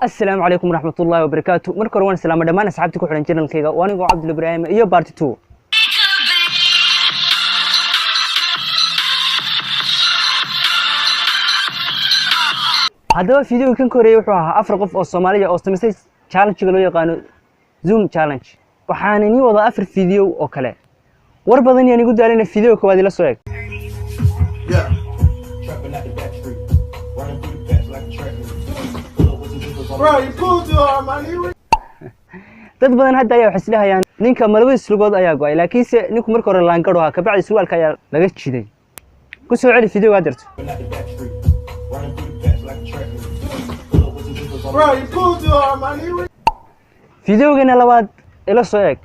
السلام عليكم ورحمة الله وبركاته. مركز روان السلام دمان أصحابتي كحولن جنرال كيغا وأنا عبد الإبراهيم إيو بارت 2. هذا فيديو كان كوري وحوها أفرق أو الصومالية أو استمسي challenge لو يقانو zoom challenge وحانيني وضع أفر فيديو أو كلا وربضني يعني قد علينا فيديو كوادي لسويك. dad badan hadda ayaa wax isleeyaan ninka malabada islugood ayaa go'ay laakiin se ninku markii hore laan garo ka bacdi su'aalka ayaa laga jiday ku soo celi fiidiyowga dirto fiidiyowgana labaad ila soo eeg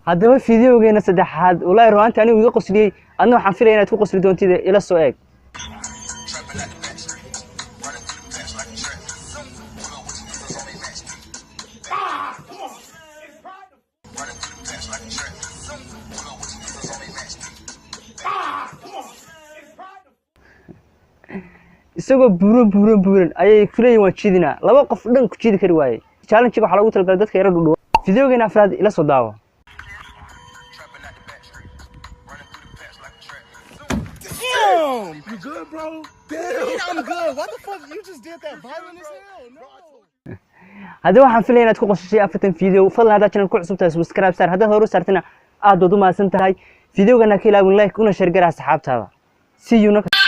haddaba fiidiyowgana saddexaad ulaa ruwaanta anigu iga qosliyay adna waxaan filayaa inaad ku qosli doontid ila soo eeg isagoo buuran ayay kuleeyeen waa jidina laba qof dhan ku jidi kari waayay challenge waxa lagu talgalay dadka yar dhudhuwa fiidiyowgana afraad ila soo daawo You good, bro? Damn, I'm good. What the fuck? You just did that violent as hell? No. هذا waxaan filayaa inaad ku qosashay afartan video fadlan hada channel ku cusub tahay subscribe saar hada hore saartana aad u maasan tahay videogana ka ilaawin like una share garaa asxaabtaada see you next